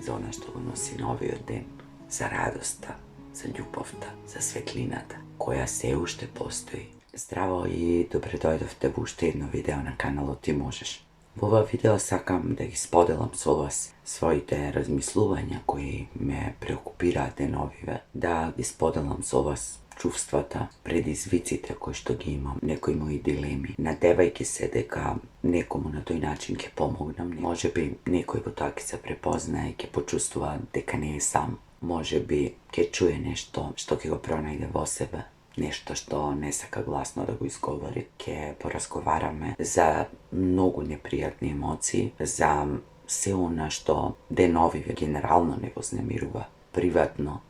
za ona što го nosi новиот ден, за радоста, за љубовта, за светлината, која се уште постои. Здраво и добре дојдовте во уште едно видео на каналот Ти можеш. Во ова видео сакам да ги споделам со вас своите размислувања кои ме преокупираат деновиве, да ги споделам со вас чувствата, предизвиците кои што ги имам, некои мои дилеми, надевајќи се дека некому на тој начин ќе помогнам. Може би некој во тоа ќе се препознае и ќе почувствува дека не е сам. Може би ќе чуе нешто што ќе го пронајде во себе, нешто што не сака гласно да го изговори. Ќе поразговараме за многу непријатни емоции, за се она што деновиве генерално не вознемирува, приватно,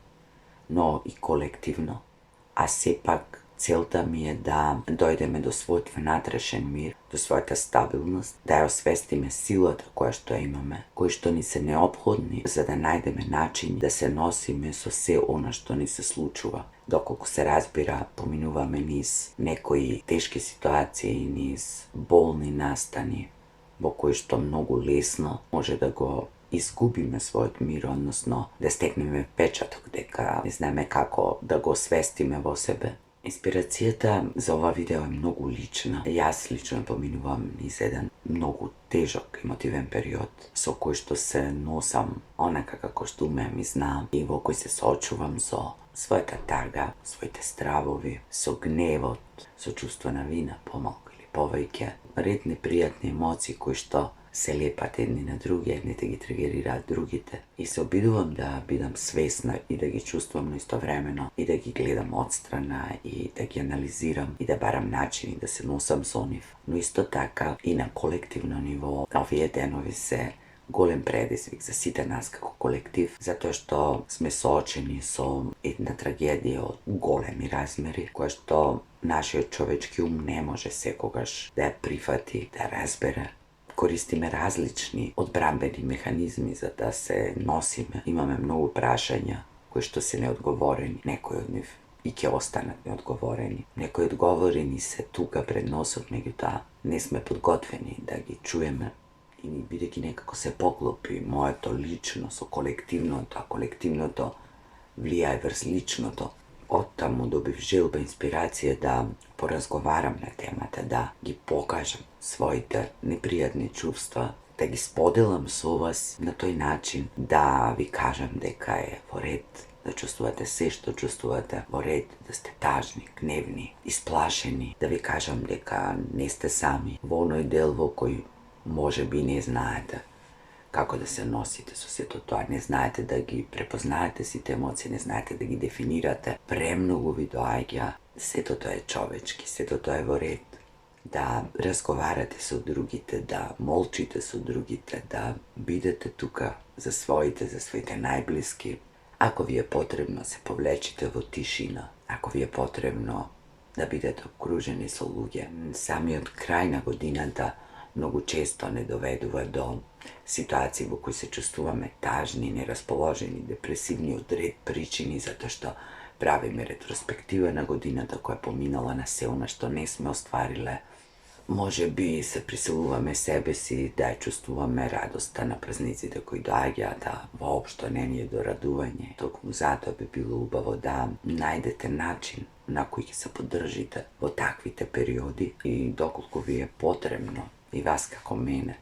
но и колективно. А сепак целта ми е да дојдеме до својот внатрешен мир, до својата стабилност, да ја освестиме силата која што ја имаме, кои што ни се неопходни за да најдеме начин да се носиме со се она што ни се случува. Доколку се разбира, поминуваме низ некои тешки ситуации, низ болни настани, во кои што многу лесно може да го изгубиме својот мир, односно да стекнеме печаток дека не знаеме како да го освестиме во себе. Инспирацијата за ова видео е многу лична. Јас лично поминувам низ еден многу тежок емотивен период со кој што се носам онака како што умеам и знам и во кој се соочувам со својата тага, своите стравови, со гневот, со чувство на вина, помалку или повеќе, ред непријатни емоции кои што се лепат едни на други, едните ги тригерираат другите. И се обидувам да бидам свесна и да ги чувствувам, но истовремено и да ги гледам отстрана и да ги анализирам и да барам начини да се носам со нив. Но исто така и на колективно ниво, овие денови се голем предизвик за сите нас како колектив, затоа што сме соочени со една трагедија од големи размери, која што нашиот човечки ум не може секогаш да ја прифати, да разбере. Користиме различни одбранбени механизми за да се носиме. Имаме многу прашања кои што се неодговорени, некои од нив и ќе останат неодговорени. Некои одговори ни се тука пред носот, меѓутоа не сме подготвени да ги чуеме. И бидејќи некако се поклопи моето лично со колективното, а колективното влијае врз личното, оттаму добив желба, инспирација да поразговарам на темата, да ги покажам своите непријатни чувства, да ги споделам со вас на тој начин, да ви кажам дека е во ред да чувствувате се што чувствувате, во ред да сте тажни, гневни, исплашени, да ви кажам дека не сте сами во оној дел во кој може би не знаете како да се носите со сето тоа, не знаете да ги препознаете сите емоции, не знаете да ги дефинирате. Премногу ви доаѓа, сето тоа е човечки, сето тоа е во ред. Да разговарате со другите, да молчите со другите, да бидете тука за своите најблиски. Ако ви е потребно, се повлечите во тишина. Ако ви е потребно да бидете окружени со луѓе. Самиот крај на годината многу често не доведува до ситуации во кои се чувствуваме тажни, нерасположени, депресивни од ред причини, затоа што правиме ретроспектива на годината која поминала, на се она што не сме оствариле. Може би се присилуваме себе си да ја чувствуваме радоста на празниците кои доаѓаат, да воопшто не ни е до радување. Токму затоа би било убаво да најдете начин на кој ќе се поддржите во таквите периоди и доколку ви е потребно и вас како мене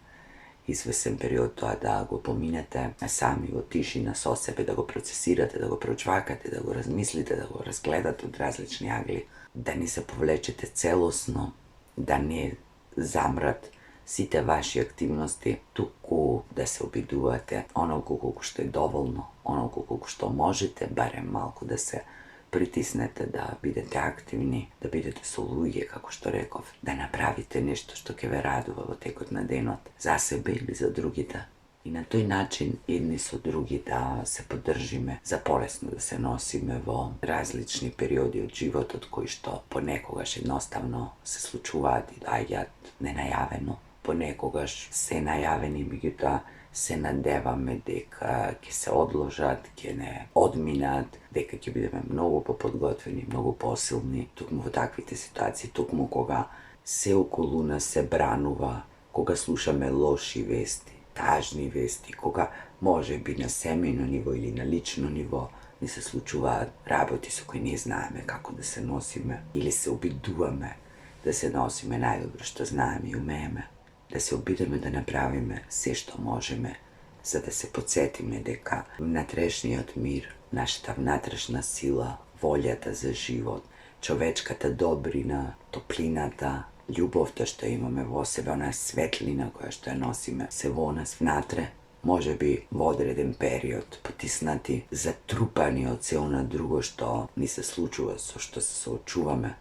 извесен период тоа да го поминете сами во тишина со себе, да го процесирате, да го проучвакате, да го размислите, да го разгледате од различни агли, да не се повлечете целосно, да не замрат сите ваши активности, туку да се обидувате онолку колку што е доволно, онолку колку што можете, барем малку да се притиснете, да бидете активни, да бидете со луѓе, како што реков, да направите нешто што ќе ве радува во текот на денот, за себе или за другите. И на тој начин едни со други да се поддржиме, за полесно да се носиме во различни периоди од животот кои што понекогаш едноставно се случуваат и доаѓаат ненајавено, понекогаш се најавени, меѓутоа се надеваме дека ќе се одложат, ќе не одминат, дека ќе бидеме многу поподготвени, многу посилни. Токму во таквите ситуации, токму кога се околу нас се бранува, кога слушаме лоши вести, tažni vesti, koga може би на семейно ниво или на лично ниво ни се случуваат работи со кои не знаеме како да се носиме или се обидуваме да се носиме најдобро што знаеме и умееме, да се обидеме да направиме се што можеме за да се подсетиме дека внатрешниот мир, нашата внатрешна сила, волјата за живот, човечката добрина, топлината, љубовта што имаме во себе, онаа светлина која што ја носиме се во нас внатре, може би во одреден период потиснати, затрупани од се она друго што ни се случува, со што се соочуваме,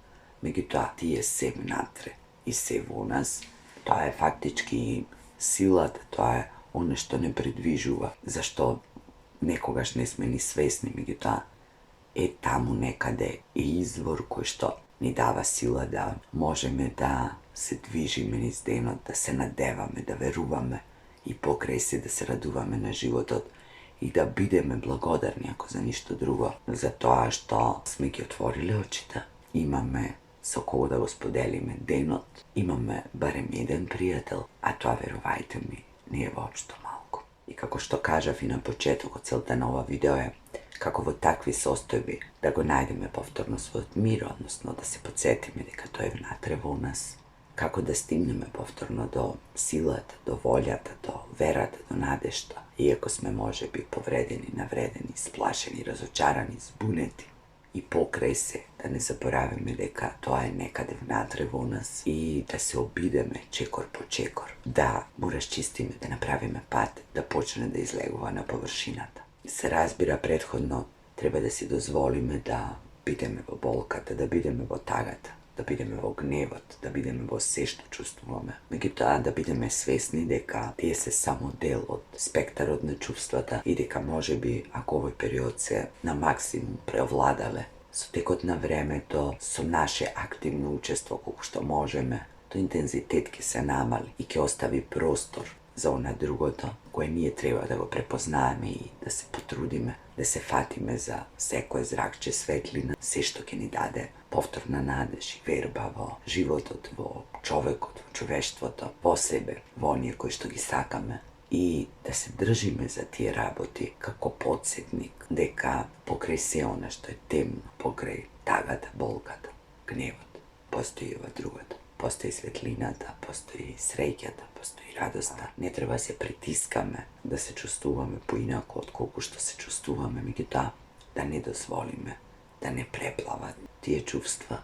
меѓутоа тие се внатре и се во нас. Тоа е фактички силата, тоа е оно што не предвижува, зашто некогаш не сме ни свесни, меѓутоа е таму некаде е извор кој што ни дава сила да можеме да се движиме низ денот, да се надеваме, да веруваме и покрај се да се радуваме на животот и да бидеме благодарни, ако за ништо друго, за тоа што сме ги отвориле очите. Имаме со кого да го споделиме денот, имаме барем еден пријател, а тоа, верувајте ми, не е воопшто малку. И како што кажав и на почетокот, целта на ова видео е како во такви состојби да го најдеме повторно својот мир, односно да се подсетиме дека тој е внатре во нас, како да стигнеме повторно до силата, до волјата, до верата, до надежта, иако сме можеби повредени, навредени, сплашени, разочарани, збунети. И покрај се, да не заборавиме дека тоа е некаде внатре во нас и да се обидеме чекор по чекор, да му расчистиме, да направиме пат, да почне да излегува на површината. Се разбира претходно, треба да си дозволиме да бидеме во болката, да бидеме во тагата, да бидеме во гневот, да бидеме во се што чувствуваме. Меѓутоа да бидеме свесни дека тие се само дел од спектарот на чувствата и дека можеби, ако овој период се на максимум преовладале, со текот на времето, со наше активно учество колку што можеме, тој интензитет ќе се намали и ќе остави простор за она другото, кое ние треба да го препознаеме и да се потрудиме, да се фатиме за секој зракче светлина, се што ќе ни даде повторна надеж и верба во животот, во човекот, во човештвото, во себе, во оние кои што ги сакаме. И да се држиме за тие работи како подсетник дека покрај се она што е темно, покрај тагата, болката, гневот, постои ова другото. Постои светлината, постои среќата, постои радоста. Не треба се притискаме да се чувствуваме поинако од колку што се чувствуваме, меѓутоа да не дозволиме да не преплават тие чувства.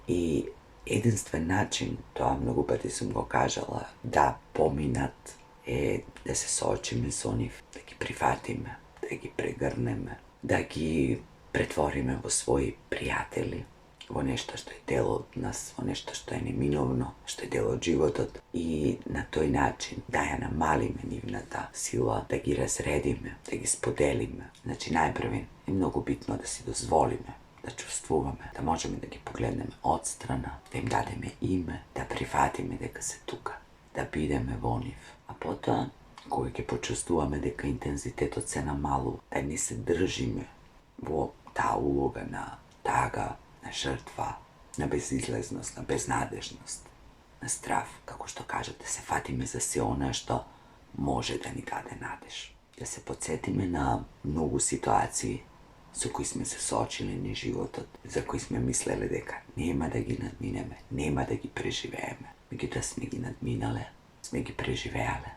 И единствен начин, тоа многу пати сум го кажала, да поминат е да се соочиме со нив, да ги прифатиме, да ги прегрнеме, да ги претвориме во своји пријатели, во нешто што е дел од нас, во нешто што е неминовно, што е дел од животот и на тој начин да ја намалиме нивната сила, да ги разредиме, да ги споделиме. Значи најпрви е многу битно да си дозволиме да чувствуваме, да можеме да ги погледнеме одстрана, да им дадеме име, да прифатиме дека се тука, да бидеме во нив. А потоа, кога ќе почувствуваме дека интензитетот се намалува, да не се држиме во таа улога на тага, на жртва, на безизлезност, на безнадежност, на страв, како што кажат, да се фатиме за се она што може да ни даде надеж. Да се подсетиме на многу ситуации со кои сме се соочили низ животот, за кои сме мислеле дека нема да ги надминеме, нема да ги преживееме. Меѓутоа сме ги надминале, сме ги преживеале.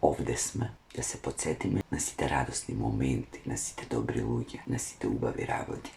Овде сме, да се подсетиме на сите радосни моменти, на сите добри луѓе, на сите убави работи,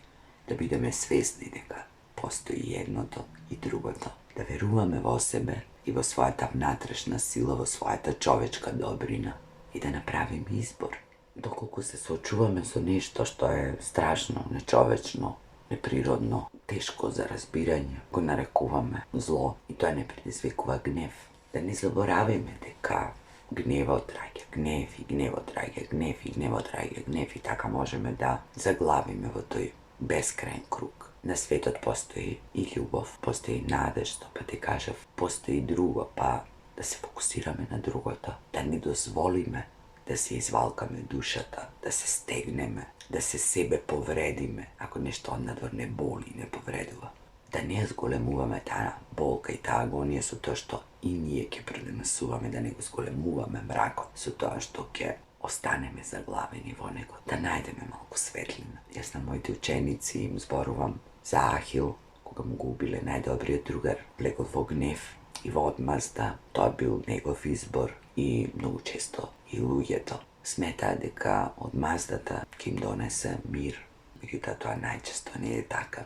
да бидеме свесни дека постои едното и другото, да веруваме во себе и во својата внатрешна сила, во својата човечка добрина и да направиме избор. Доколку се соочуваме со нешто што е страшно, нечовечно, неприродно, тешко за разбирање, го нарекуваме зло и тоа не предизвикува гнев. Да не заборавиме дека гневот раѓа гнев и гневот раѓа гнев и гневот раѓа гнев и така можеме да заглавиме во тој бескрајен круг. На светот постои и љубов, постои надеж, па ти кажав, постои друго, па да се фокусираме на другото, да не дозволиме да се извалкаме душата, да се стегнеме, да се себе повредиме, ако нешто однадвор не боли, не повредува. Да не зголемуваме таа болка и таа агонија со тоа што и ние ќе пренесуваме да не го зголемуваме мракот со тоа што ќе останеме заглавени во него, да најдеме малку светлина. Јас на моите ученици им зборувам за Ахил, кога му го убиле најдобриот другар, влегол во гнев и во одмазда. Тоа бил негов избор и многу често и луѓето сметаа дека одмаздата ќе им донесе мир, меѓутоа тоа најчесто не е така.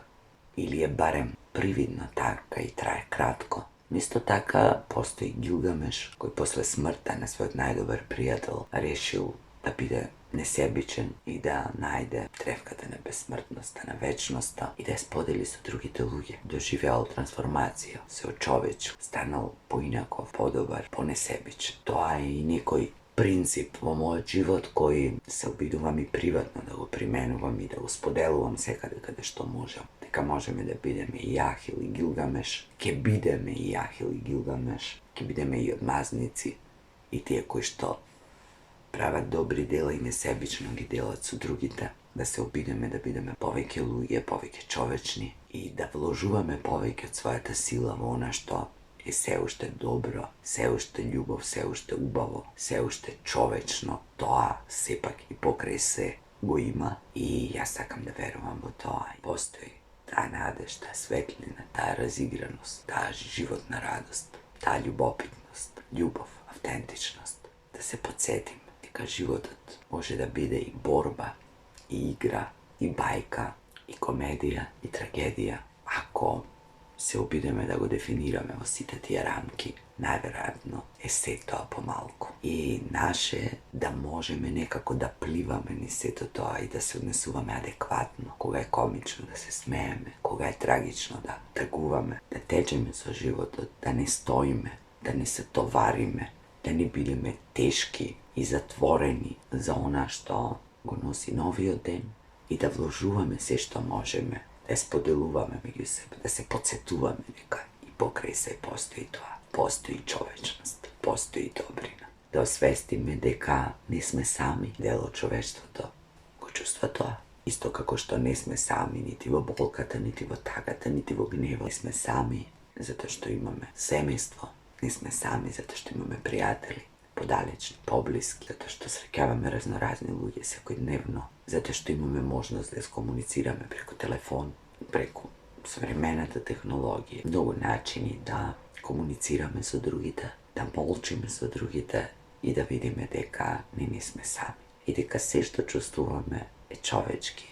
Или е барем привидно така и трае кратко. Исто така постои Гилгамеш, кој после смртта на својот најдобар пријател решил да биде несебичен и да најде тревката на бесмртноста, на вечноста и да ја сподели со другите луѓе. Доживеал трансформација, се очовечил, станал поинаков, подобар, понесебичен. Тоа е и некој принцип во мојот живот кој се обидувам и приватно да го применувам и да го споделувам секаде каде што можам. Дека можеме да бидеме и Ахил и Гилгамеш, ќе бидеме и Ахил и Гилгамеш, ќе бидеме и одмазници и тие кои што прават добри дела и несебично ги делат со другите, да се обидеме да бидеме повеќе луѓе, повеќе човечни и да вложуваме повеќе од својата сила во она што е се уште добро, се уште љубов, се уште убаво, се уште човечно. Тоа сепак и покрај се го има и јас сакам да верувам во тоа. Постои таа надеж, таа светлина, таа разиграност, таа животна радост, таа љубопитност, љубов, автентичност. Да се подсетим дека животот може да биде и борба, и игра, и бајка, и комедија, и трагедија. Ако се обидеме да го дефинираме во сите тие рамки, најверојатно е се тоа помалку. И наше да можеме некако да пливаме низ сето тоа и да се однесуваме адекватно, кога е комично да се смееме, кога е трагично да тагуваме, да течеме со животот, да не стоиме, да не се товариме, да не бидеме тешки и затворени за она што го носи новиот ден и да вложуваме се што можеме, да споделуваме меѓу себе, да се подсетуваме дека и покрај се постои тоа. Постои човечност, постои добрина. Да освестиме дека не сме сами, дел од човештвото го чувства тоа. Исто како што не сме сами нити во болката, нити во тагата, нити во гневот. Не сме сами затоа што имаме семејство. Не сме сами затоа што имаме пријатели, подалечни, поблиски, затоа што среќаваме разноразни луѓе секојдневно, затоа што имаме можност да скомуницираме преку телефон, преку современата технологија, многу начини да комуницираме со другите, да молчиме со другите и да видиме дека не сме сами. И дека се што чувствуваме е човечки,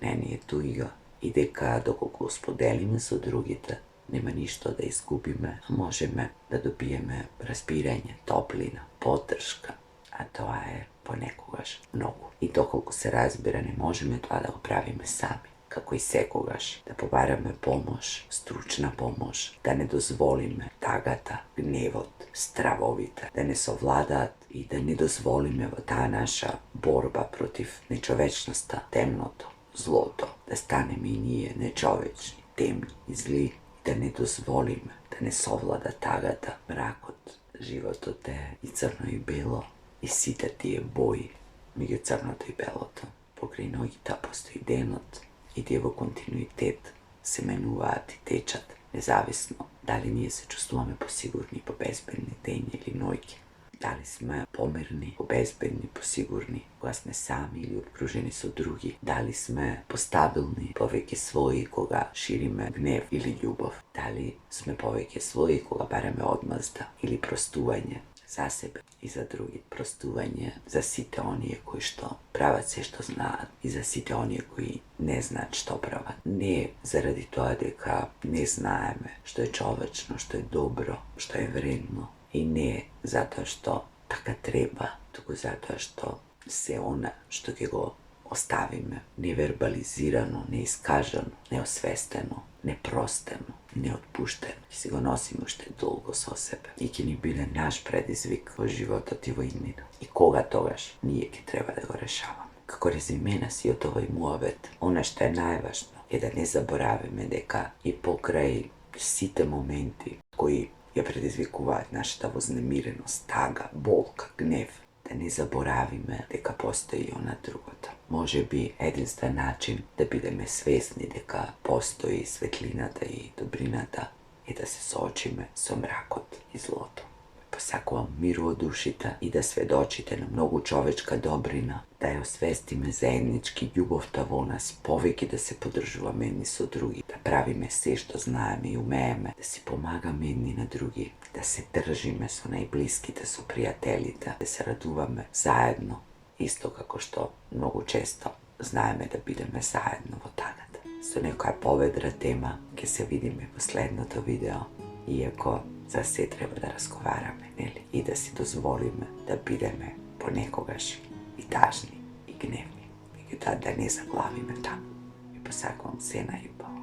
не ни е туѓо. И дека доколку споделиме со другите, нема ништо да изгубиме, а можеме да добиеме разбирање, топлина, поддршка, а тоа е понекогаш многу. И доколку се разбира, не можеме тоа да го правиме сами. Како и секогаш, да побараме помош, стручна помош, да не дозволиме тагата, гневот, стравовите, да не совладаат и да не дозволиме во таа наша борба против нечовечноста, темното, злото, да станеме и ние нечовечни, темни и зли, да не дозволиме, да не совлада тагата, мракот. Животот е и црно и бело, и сите тие бои меѓу црното и белото. Покрај ноќта постои денот, и тие во континуитет се менуваат и течат, независно дали ние се чувствуваме посигурни, побезбедни дења или ноќи. Дали сме помирни, побезбедни, посигурни, кога сме сами или обкружени со други. Дали сме постабилни, повеќе своји кога шириме гнев или љубов. Дали сме повеќе своји кога бараме одмазда или простување за себе и за други. Простување за сите оние кои што прават се што знаат и за сите оние кои не знаат што прават. Не заради тоа дека не знаеме што е човечно, што е добро, што е вредно. И не затоа што така треба, туку затоа што се она што ќе го оставиме невербализирано, неискажано, неосвестено, непростено, неотпуштено, ќе си го носиме уште долго со себе и ќе ни биде наш предизвик во животот и во иднина. И кога тогаш ние ќе треба да го решаваме. Како резиме на сиот овој муавет, она што е најважно е да не заборавиме дека и покрај сите моменти кои ја предизвикуваат нашата вознемиреност, тага, болка, гнев, да не заборавиме дека постои и она другото. Може би единствен начин да бидеме свесни дека постои светлината и добрината i da se soočime so mrakot i zlotom. Посакувам миру од душите и да сведочите на многу човечка добрина, да ја освестиме заеднички љубовта во нас, повеќе да се поддржуваме едни со други, да правиме се што знаеме и умееме, да си помагаме едни на други, да се држиме со најблиските, со пријателите, да се радуваме заедно, исто како што многу често знаеме да бидеме заедно во тагата. Со некоја поведра тема ќе се видиме во следното видео, иако за се треба да разговараме, нели? И да си дозволиме да бидеме понекогаш и тажни, и гневни. Меѓутоа да не заглавиме таму. И посакувам се најубаво.